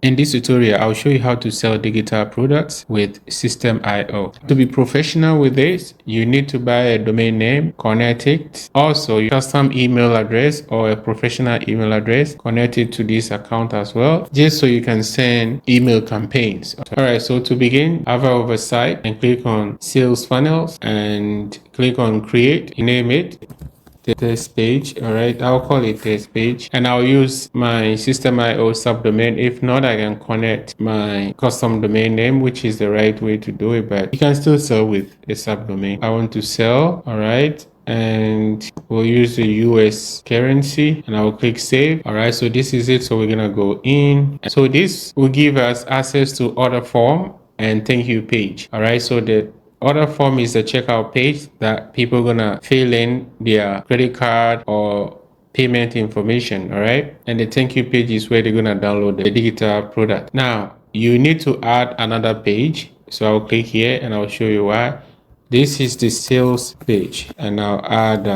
In this tutorial, I'll show you how to sell digital products with Systemeio. To be professional with this, you need to buy a domain name, connect it. Also, your custom email address or a professional email address, connect it to this account as well, just so you can send email campaigns. All right, so to begin, hover over site and click on Sales Funnels and click on Create, name it test page. All right, I'll call it test page, and I'll use my Systemeio subdomain. If not, I can connect my custom domain name, which is the right way to do it, but you can still sell with a subdomain. I want to sell. All right, and we'll use the US currency, and I'll click save. All right, so this is it. So we're gonna go in. So this will give us access to order form and thank you page. All right, so the order form is the checkout page that people are gonna fill in their credit card or payment information. All right, and the thank you page is where they're gonna download the digital product. Now you need to add another page, so I'll click here and I'll show you why. This is the sales page, and I'll add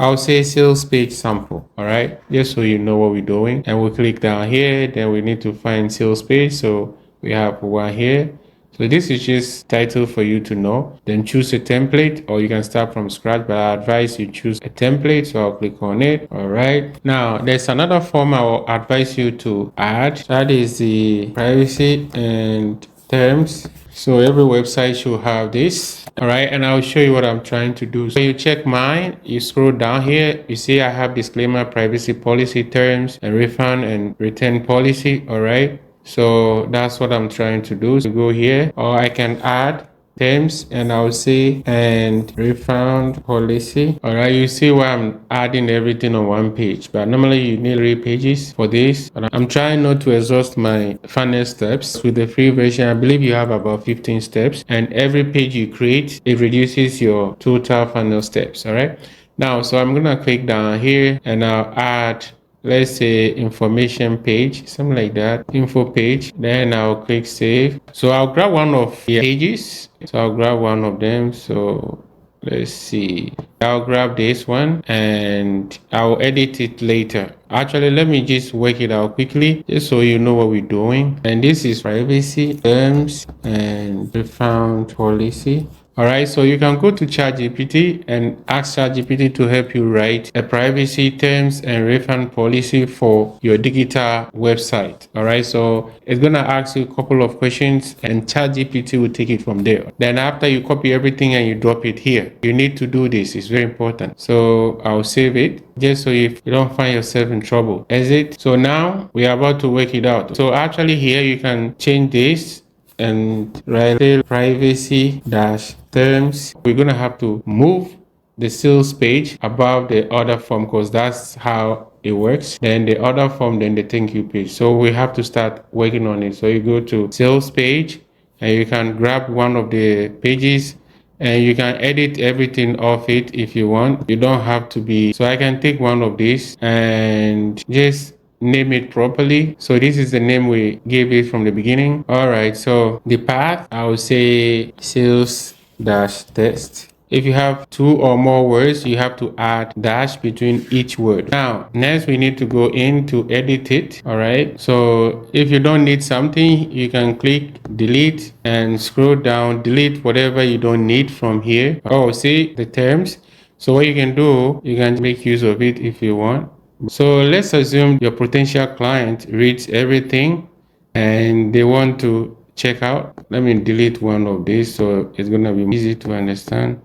I'll say sales page sample. All right, just so you know what we're doing. And we'll click down here, then we need to find sales page, so we have one here. So this is just title for you to know. Then choose a template, or you can start from scratch, but I advise you choose a template. So I'll click on it. All right. Now there's another form I will advise you to add. That is the privacy and terms. So every website should have this. All right, and I'll show you what I'm trying to do. So you check mine, you scroll down here, you see I have disclaimer, privacy policy, terms, and refund and return policy. All right. So that's what I'm trying to do. So go here, or I can add terms and I'll say and refund policy. All right, you see why I'm adding everything on one page, but normally you need 3 pages for this. But I'm trying not to exhaust my funnel steps. With the free version, I believe you have about 15 steps, and every page you create, it reduces your total funnel steps. All right, now so I'm gonna click down here and I'll add, let's say, information page, something like that, info page. Then I'll click save. So I'll grab one of the pages. So I'll grab one of them. So let's see, I'll grab this one and I'll edit it later. Actually, let me just work it out quickly just so you know what we're doing. And this is privacy, terms, and refund policy. All right, so you can go to ChatGPT and ask ChatGPT to help you write a privacy, terms, and refund policy for your digital website. All right, so it's gonna ask you a couple of questions and ChatGPT will take it from there. Then after you copy everything and you drop it here, you need to do this. It's very important. So I'll save it just so if you don't find yourself in trouble. Exit. So now we are about to work it out. So actually here you can change this and write privacy dash terms. We're gonna have to move the sales page above the order form because that's how it works. Then the order form, then the thank you page. So we have to start working on it. So you go to sales page and you can grab one of the pages and you can edit everything off it if you want. You don't have to be. So I can take one of these and just name it properly. So this is the name we gave it from the beginning. All right, so the path, I will say sales dash test. If you have 2 or more words, you have to add dash between each word. Now, next we need to go in to edit it. All right, so if you don't need something, you can click delete and scroll down, delete whatever you don't need from here. Oh, see the terms. So what you can do, you can make use of it if you want. So let's assume your potential client reads everything and they want to check out. Let me delete one of these so it's gonna be easy to understand.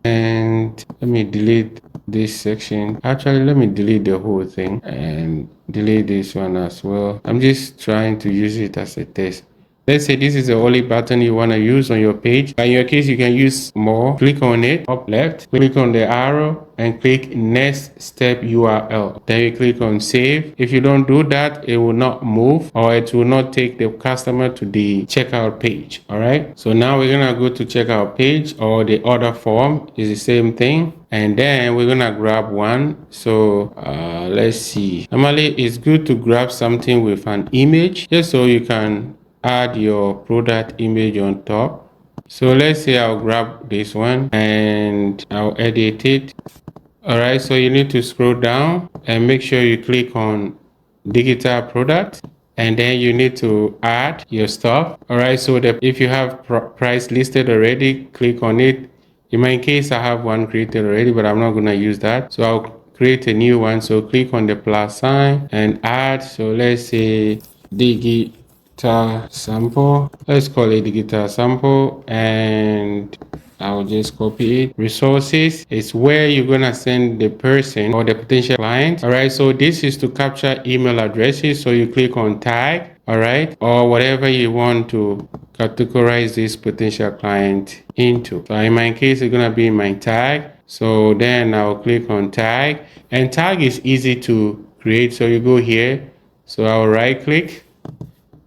And let me delete this section. Actually, let me delete the whole thing and delete this one as well. I'm just trying to use it as a test. Let's say this is the only button you want to use on your page. In your case, you can use more. Click on it, up left, click on the arrow and click next step URL. Then you click on save. If you don't do that, it will not move or it will not take the customer to the checkout page. All right. So now we're going to go to checkout page, or the order form is the same thing. And then we're gonna grab one. So let's see. Normally it's good to grab something with an image just so you can add your product image on top. So let's say I'll grab this one and I'll edit it. All right, so you need to scroll down and make sure you click on digital product and then you need to add your stuff. All right, so if you have price listed already, click on it. In my case, I have one created already, but I'm not going to use that. So I'll create a new one. So click on the plus sign and add. So let's say digital sample. Let's call it digital sample, and I'll just copy it. Resources is where you're gonna send the person or the potential client. All right, so this is to capture email addresses. So you click on tag, all right, or whatever you want to categorize this potential client into. So in my case, it's gonna be my tag. So then I'll click on tag, and tag is easy to create. So you go here. So I'll right click.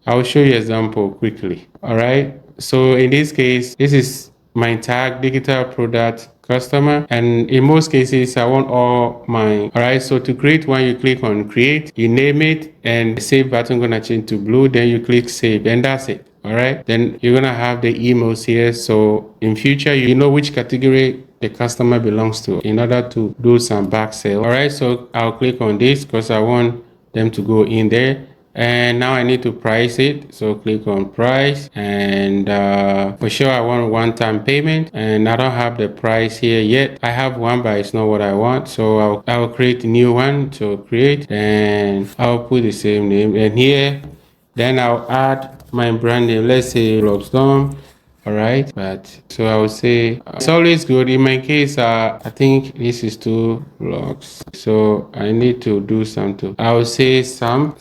I'll show you example quickly. All right. So in this case, this is my tag digital product customer, and in most cases I want all mine. All right, so to create one, you click on create, you name it, and the save button gonna change to blue, then you click save, and that's it. All right, then you're gonna have the emails here, so in future you know which category the customer belongs to in order to do some back sale. All right, so I'll click on this because I want them to go in there. And now I need to price it, so click on price, and for sure I want one-time payment, and I don't have the price here yet. I have one, but it's not what I want, so I'll create a new one. So create, and I'll put the same name, and here then I'll add my brand name, let's say Blogsdom. All right, but so I would say it's always good. In my case, I think this is two blogs, so I need to do something. I would say some.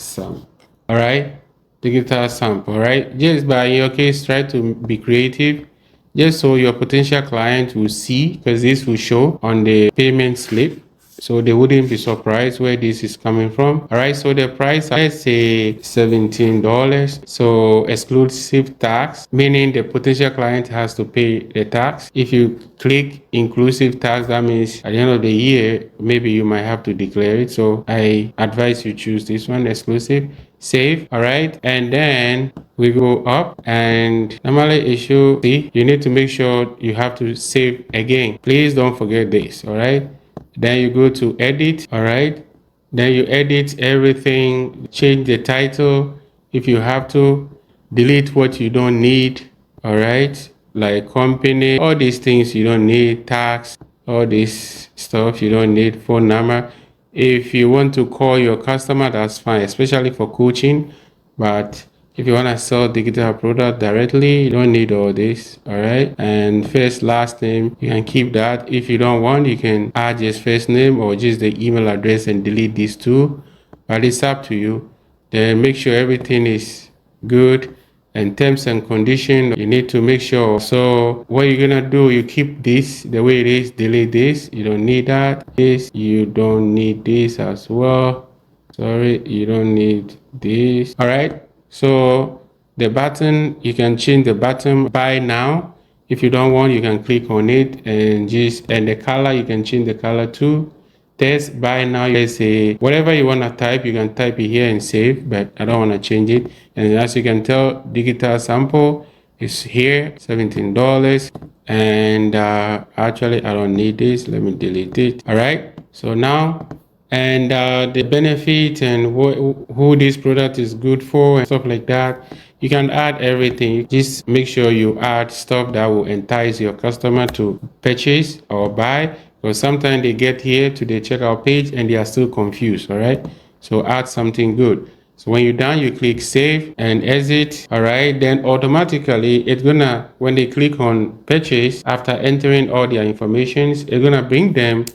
All right, digital sample. All right, just by your case, try to be creative, just so your potential client will see, because this will show on the payment slip, so they wouldn't be surprised where this is coming from. All right, so the price, let's say $17. So exclusive tax, meaning the potential client has to pay the tax. If you click inclusive tax, that means at the end of the year, maybe you might have to declare it. So I advise you choose this one, exclusive. Save. All right, and then we go up, and normally it should see, you need to make sure you have to save again. Please don't forget this. All right, then you go to edit. All right, then you edit everything, change the title if you have to, delete what you don't need. All right, like company, all these things you don't need, tax, all this stuff you don't need, phone number. If you want to call your customer, that's fine, especially for coaching. But if you want to sell digital product directly, you don't need all this. All right, and first last name, you can keep that. If you don't want, you can add just first name or just the email address and delete these two, but it's up to you. Then make sure everything is good, and terms and conditions, you need to make sure. So what you're gonna do, you keep this the way it is, delete this, you don't need that. This, you don't need this as well. Sorry, you don't need this. All right, so the button, you can change the button buy now. If you don't want, you can click on it, and the color, you can change the color too. Test buy now, let's say whatever you want to type, you can type it here and save, but I don't want to change it. And as you can tell, digital sample is here, $17. And actually I don't need this, let me delete it. All right, so now, and the benefit and who this product is good for and stuff like that, you can add everything. Just make sure you add stuff that will entice your customer to purchase or buy, because sometimes they get here to the checkout page and they are still confused. All right, so add something good. So when you're done, you click save and exit. All right, then automatically it's gonna, when they click on purchase, after entering all their information, it's gonna bring them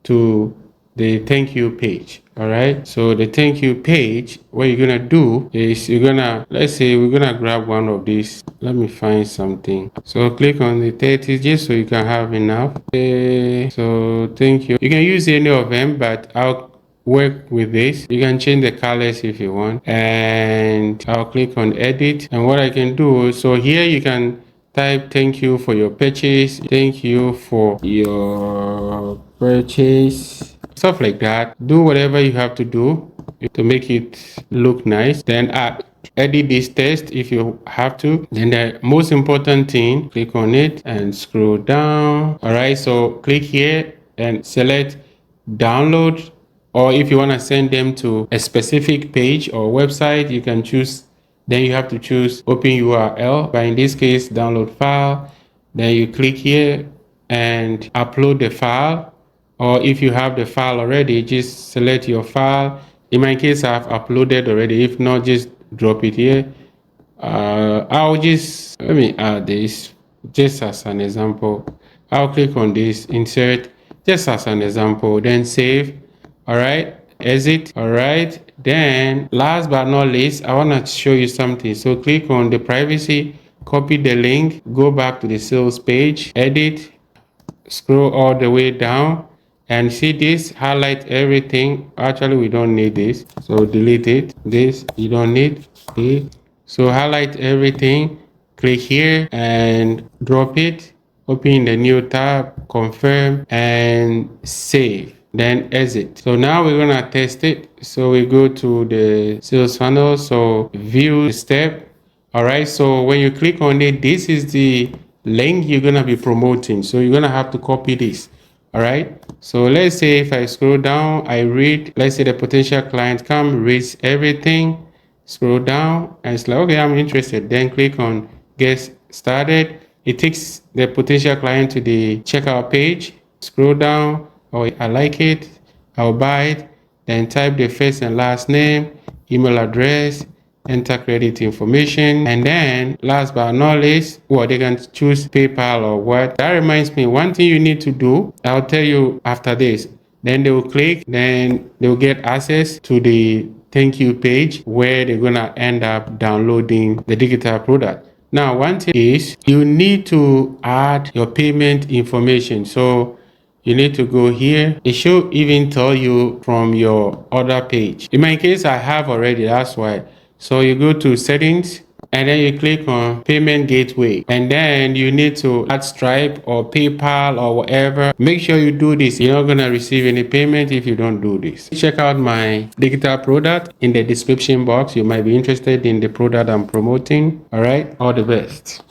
to the thank you page. All right, so the thank you page, what you're gonna do is you're gonna, let's say we're gonna grab one of these. Let me find something. So click on the 30 just so you can have enough. Okay, so thank you, you can use any of them, but I'll work with this. You can change the colors if you want, and I'll click on edit. And what I can do, so here you can type thank you for your purchase, thank you for your purchase, stuff like that. Do whatever you have to do to make it look nice. Then edit this text if you have to. Then the most important thing, click on it and scroll down. All right, so click here and select download Or if you want to send them to a specific page or website, you can choose. Then you have to choose open URL, but in this case, download file. Then you click here and upload the file. Or if you have the file already, just select your file. In my case, I've uploaded already. If not, just drop it here. Let me add this just as an example. I'll click on this, insert, just as an example, then save. All right, exit. All right, then last but not least, I want to show you something. So click on the privacy, copy the link, go back to the sales page, edit, scroll all the way down, and see this, highlight everything. Actually, we don't need this, so delete it. This you don't need. Okay, so highlight everything, click here and drop it, open the new tab, confirm and save, then exit. So now we're gonna test it. So we go to the sales funnel, so view step. All right, so when you click on it, this is the link you're gonna be promoting. So you're gonna have to copy this. All right, so let's say if I scroll down, I read, let's say the potential client come, reads everything, scroll down, and it's like, okay, I'm interested. Then click on get started. It takes the potential client to the checkout page. Scroll down, oh, I like it, I'll buy it. Then type the first and last name, email address, enter credit information, and then last but not least, well, they can choose PayPal or what. That reminds me, one thing you need to do, I'll tell you after this. Then they will click, then they'll get access to the thank you page where they're gonna end up downloading the digital product. Now, one thing is you need to add your payment information. So you need to go here. It should even tell you from your order page. In my case, I have already, that's why. So you go to settings and then you click on payment gateway, and then you need to add Stripe or PayPal or whatever. Make sure you do this. You're not gonna receive any payment if you don't do this. Check out my digital product in the description box. You might be interested in the product I'm promoting. All right, all the best.